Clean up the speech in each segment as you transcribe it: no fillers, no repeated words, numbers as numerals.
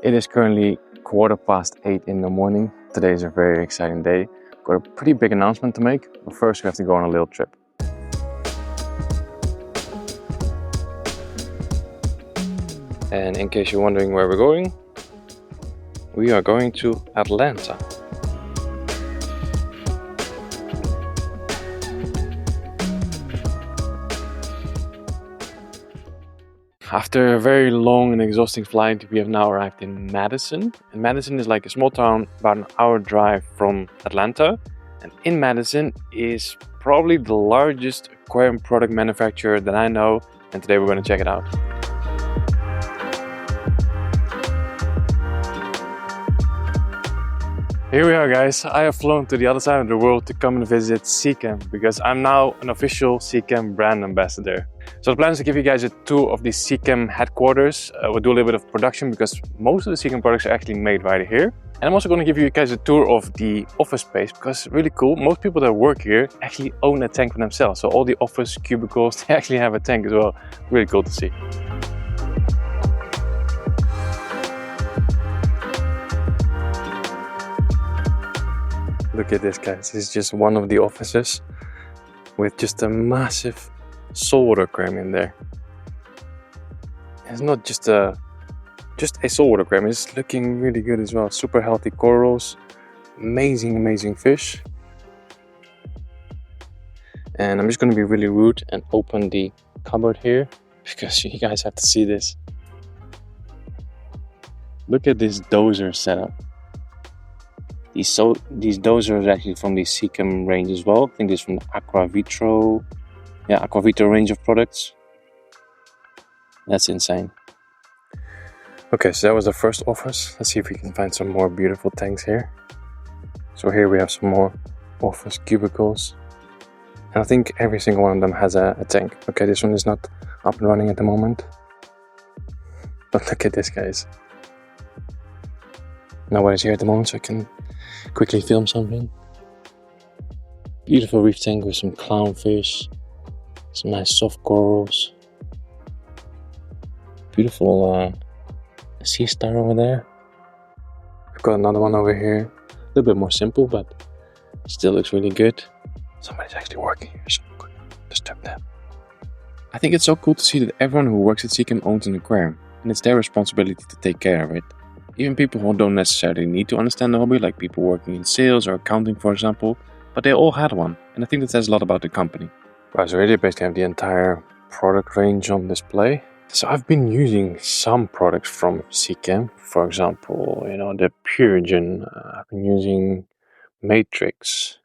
It is currently 8:15 in the morning. Today is a very exciting day. Got a pretty big announcement to make, but first we have to go on a little trip. And in case you're wondering where we're going, we are going to Atlanta. After a very long and exhausting flight, we have now arrived in Madison. And Madison is like a small town about an hour drive from Atlanta. And in Madison is probably the largest aquarium product manufacturer that I know. And today we're going to check it out. Here we are, guys. I have flown to the other side of the world to come and visit Seachem because I'm now an official Seachem brand ambassador. So the plan is to give you guys a tour of the Seachem headquarters. We'll do a little bit of production because most of the Seachem products are actually made right here. And I'm also going to give you guys a tour of the office space because it's really cool. Most people that work here actually own a tank for themselves. So all the office cubicles, they actually have a tank as well. Really cool to see. Look at this, guys. This is just one of the offices with just a massive saltwater aquarium in there. It's not just a saltwater aquarium. It's looking really good as well. Super healthy corals, amazing fish. And I'm just going to be really rude and open the cupboard here because you guys have to see this. Look at this dozer setup. These dozers are actually from the Seachem range as well. I think this is from the Aquavitro range of products. That's insane. Okay, so that was the first office. Let's see if we can find some more beautiful tanks here. So here we have some more office cubicles. And I think every single one of them has a tank. Okay, this one is not up and running at the moment. But look at this, guys. Nobody's here at the moment, so I can quickly film something. Beautiful reef tank with some clownfish, some nice soft corals. Beautiful sea star over there. I've got another one over here. A little bit more simple, but still looks really good. Somebody's actually working here, so I'm going to disturb them. I think it's so cool to see that everyone who works at Seachem owns an aquarium, and it's their responsibility to take care of it. Even people who don't necessarily need to understand the hobby, like people working in sales or accounting, for example, but they all had one, and I think that says a lot about the company. Right, so here they basically have the entire product range on display. So I've been using some products from Seachem, for example, the Purigen. I've been using Matrix.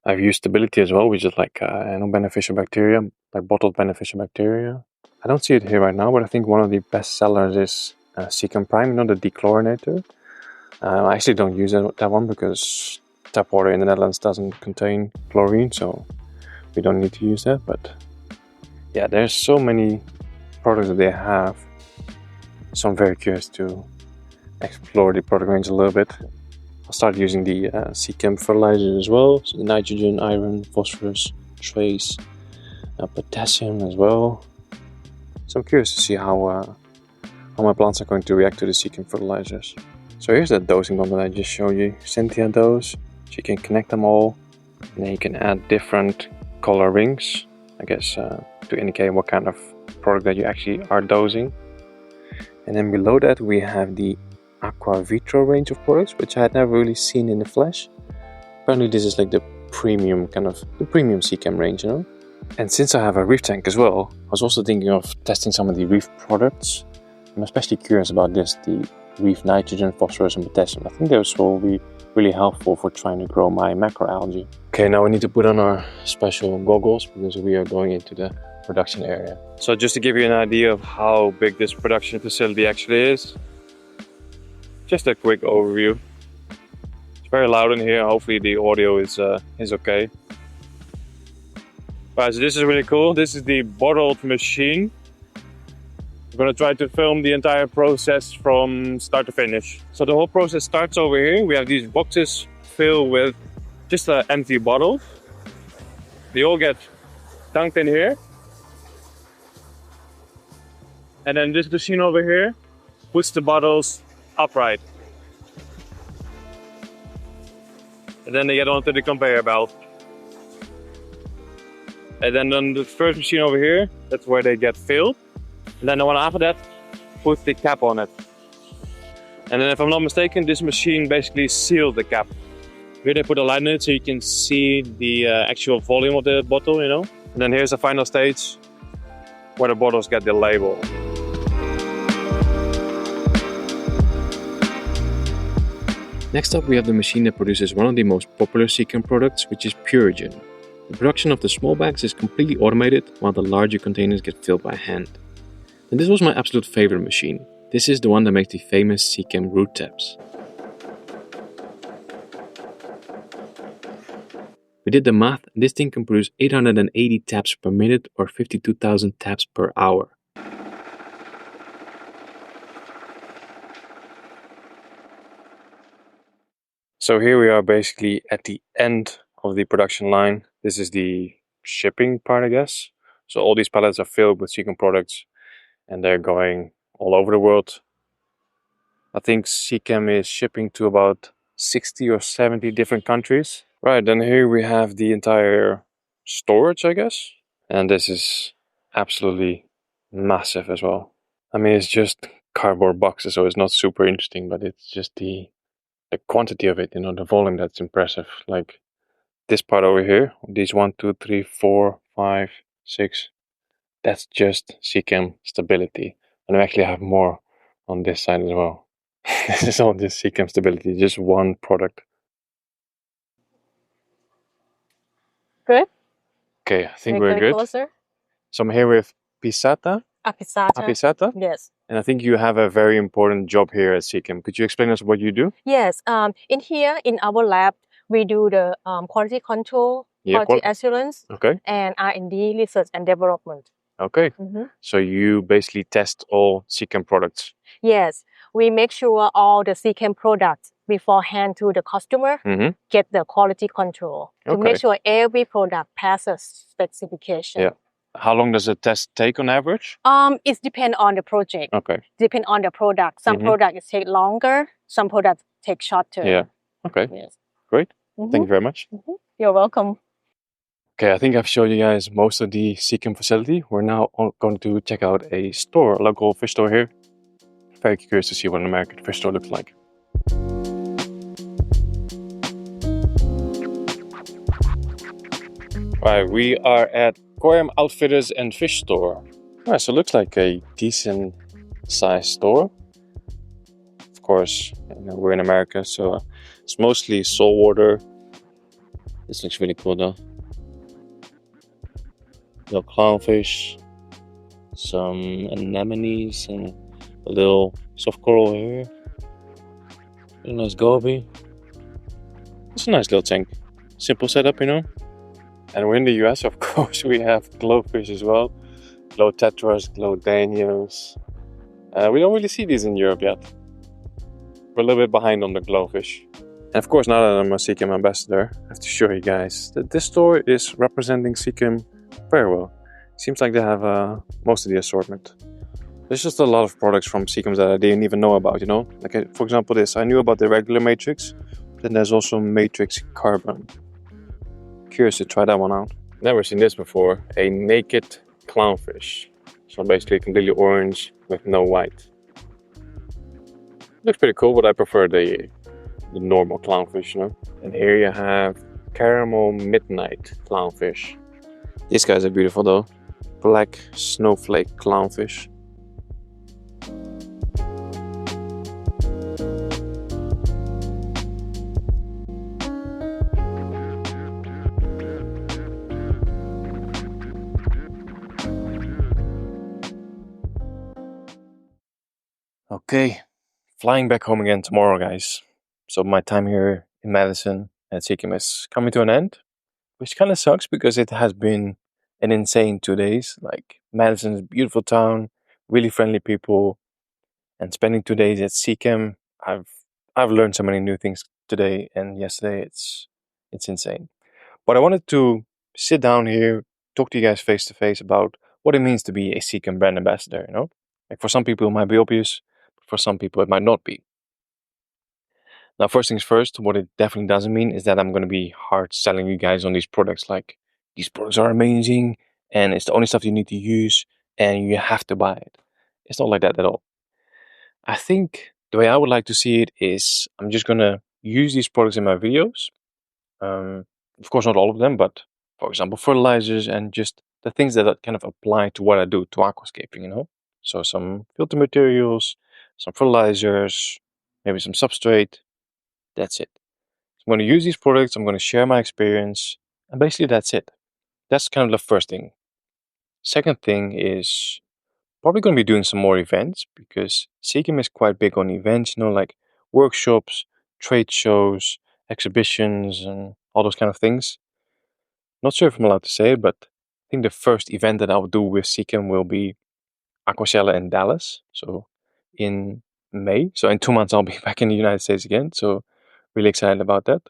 I've used Stability as well, which is like beneficial bacteria, like bottled beneficial bacteria. I don't see it here right now, but I think one of the best sellers is Seachem Prime, the dechlorinator. I actually don't use that one because tap water in the Netherlands doesn't contain chlorine, so we don't need to use that. But yeah, there's so many products that they have, so I'm very curious to explore the product range a little bit. I'll start using the Seachem fertilizer as well, so the nitrogen, iron, phosphorus, trace, potassium as well. So I'm curious to see how my plants are going to react to the Seachem fertilizers. So here's that dosing bump that I just showed you, Cynthia dose. So you can connect them all, and then you can add different color rings, I guess, to indicate what kind of product that you actually are dosing. And then below that we have the Aquavitro range of products, which I had never really seen in the flesh. Apparently this is like the premium Seachem range, And since I have a reef tank as well, I was also thinking of testing some of the reef products. I'm especially curious about this, the reef nitrogen, phosphorus and potassium. I think those will be really helpful for trying to grow my macroalgae. Okay, now we need to put on our special goggles because we are going into the production area. So just to give you an idea of how big this production facility actually is, just a quick overview. It's very loud in here. Hopefully the audio is okay. Right, so this is really cool. This is the bottled machine. I'm going to try to film the entire process from start to finish. So the whole process starts over here. We have these boxes filled with just empty bottles. They all get dunked in here. And then this machine over here puts the bottles upright. And then they get onto the conveyor belt. And then on the first machine over here, that's where they get filled. And then the one after that, put the cap on it. And then if I'm not mistaken, this machine basically seals the cap. Here they put a light in it so you can see the actual volume of the bottle, you know. And then here's the final stage where the bottles get the label. Next up we have the machine that produces one of the most popular Seachem products, which is Purigen. The production of the small bags is completely automated, while the larger containers get filled by hand. And this was my absolute favorite machine. This is the one that makes the famous Seachem root taps. We did the math, and this thing can produce 880 taps per minute or 52,000 taps per hour. So here we are basically at the end of the production line. This is the shipping part, I guess. So all these pallets are filled with Seachem products and they're going all over the world. I think Seachem is shipping to about 60 or 70 different countries. Right, then here we have the entire storage, I guess. And this is absolutely massive as well. I mean, it's just cardboard boxes, so it's not super interesting, but it's just the quantity of it, you know, the volume that's impressive. Like this part over here, these 1, 2, 3, 4, 5, 6, that's just Seachem stability. And I actually have more on this side as well. This is all this Seachem stability, just one product. Good. Okay, I think we're good. Closer. So I'm here with Pisata. Pisata. Yes. And I think you have a very important job here at Seachem. Could you explain us what you do? Yes. In here, in our lab, we do the quality control, quality assurance, and R&D, research and development. Okay. So you basically test all Seachem products? Yes. We make sure all the Seachem products beforehand to the customer get the quality control to make sure every product passes specification. Yeah. How long does a test take on average? It depends on the project. Okay. Depend on the product. Some products take longer, some products take shorter. Yeah. Okay. Yes. Great. Thank you very much. You're welcome. Okay, I think I've showed you guys most of the Seachem facility. We're now going to check out a store, a local fish store here. Very curious to see what an American fish store looks like. Right, we are at Aquarium Outfitters and Fish Store. Alright, so it looks like a decent sized store. Of course, you know, we're in America, so it's mostly saltwater. This looks really cool though. Little clownfish, some anemones, and a little soft coral here. A nice goby. It's a nice little tank. Simple setup, you know. And we're in the US, of course. We have glowfish as well. Glow tetras, glow danios. We don't really see these in Europe yet. We're a little bit behind on the glowfish. And of course, now that I'm a Seachem ambassador, I have to show you guys that this store is representing Seachem very well. Seems like they have most of the assortment. There's just a lot of products from Seachem that I didn't even know about, you know? Like, for example, this. I knew about the regular matrix, but then there's also matrix carbon. Curious to try that one out. Never seen this before. A naked clownfish. So basically completely orange with no white. Looks pretty cool, but I prefer the normal clownfish, you know? And here you have caramel midnight clownfish. These guys are beautiful though. Black snowflake clownfish. Okay, flying back home again tomorrow, guys. So my time here in Madison at Seachem is coming to an end, which kind of sucks because it has been an insane 2 days. Like, Madison is a beautiful town, really friendly people, and spending 2 days at Seachem, I've learned so many new things today and yesterday. It's insane. But I wanted to sit down here, talk to you guys face to face about what it means to be a Seachem brand ambassador, you know? Like, for some people it might be obvious, but for some people it might not be. Now, first things first, what it definitely doesn't mean is that I'm going to be hard selling you guys on these products. Like, these products are amazing and it's the only stuff you need to use and you have to buy it. It's not like that at all. I think the way I would like to see it is I'm just going to use these products in my videos. Of course, not all of them, but for example, fertilizers and just the things that kind of apply to what I do, to aquascaping, you know? So some filter materials, some fertilizers, maybe some substrate. That's it. I'm going to use these products, I'm going to share my experience, and basically that's it. That's kind of the first thing. Second thing is probably going to be doing some more events because Seachem is quite big on events, you know, like workshops, trade shows, exhibitions, and all those kind of things. Not sure if I'm allowed to say it, but I think the first event that I'll do with Seachem will be Aquacella in Dallas. So in May. So in 2 months, I'll be back in the United States again. So really excited about that.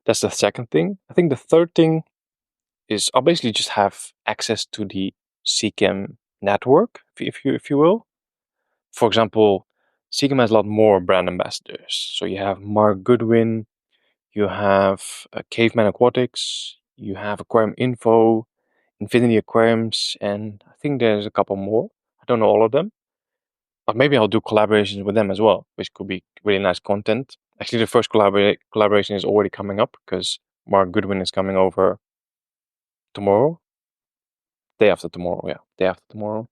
That's the second thing. I think the third thing is I'll basically just have access to the Seachem network, if you will. For example, Seachem has a lot more brand ambassadors. So you have Mark Goodwin, you have Caveman Aquatics, you have Aquarium Info, Infinity Aquariums, and I think there's a couple more. I don't know all of them, but maybe I'll do collaborations with them as well, which could be really nice content. Actually, the first collaboration is already coming up because Mark Goodwin is coming over tomorrow. Day after tomorrow, yeah. Day after tomorrow.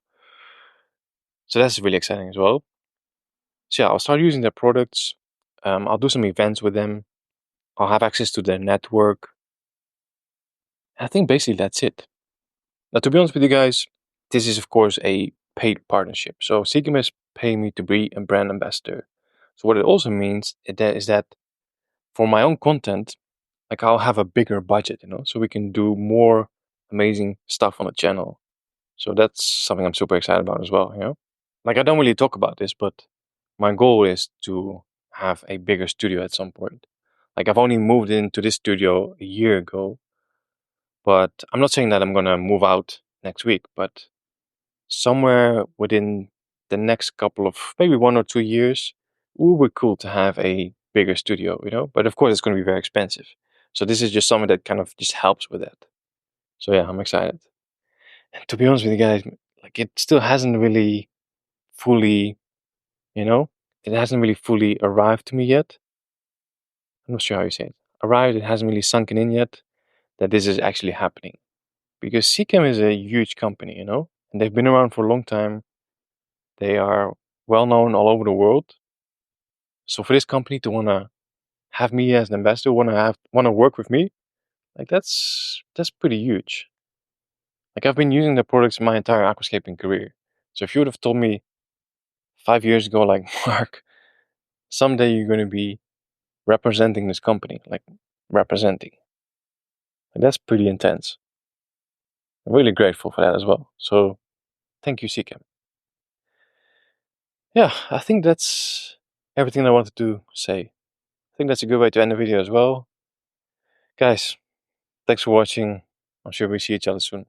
So that's really exciting as well. So yeah, I'll start using their products. I'll do some events with them. I'll have access to their network. I think basically that's it. Now, to be honest with you guys, this is of course a paid partnership. So Seachem is paying me to be a brand ambassador. So what it also means is that for my own content, like I'll have a bigger budget, you know, so we can do more amazing stuff on the channel. So that's something I'm super excited about as well, you know. Like I don't really talk about this, but my goal is to have a bigger studio at some point. Like I've only moved into this studio a year ago, but I'm not saying that I'm gonna move out next week, but somewhere within the next couple of maybe 1 or 2 years, it would be cool to have a bigger studio, you know. But of course, it's going to be very expensive. So this is just something that kind of just helps with that. So yeah, I'm excited. And to be honest with you guys, like it still hasn't really fully, you know, it hasn't really fully arrived to me yet. I'm not sure how you say it. Arrived, it hasn't really sunken in yet that this is actually happening. Because Seachem is a huge company, you know, and they've been around for a long time. They are well known all over the world. So for this company to wanna have me as an ambassador, wanna work with me, like that's pretty huge. Like I've been using the products my entire aquascaping career. So if you would have told me 5 years ago, like Mark, someday you're gonna be representing this company, like representing, like that's pretty intense. I'm really grateful for that as well. So thank you, Seachem. Yeah, I think that's everything I wanted to say. I think that's a good way to end the video as well. Guys, thanks for watching. I'm sure we see each other soon.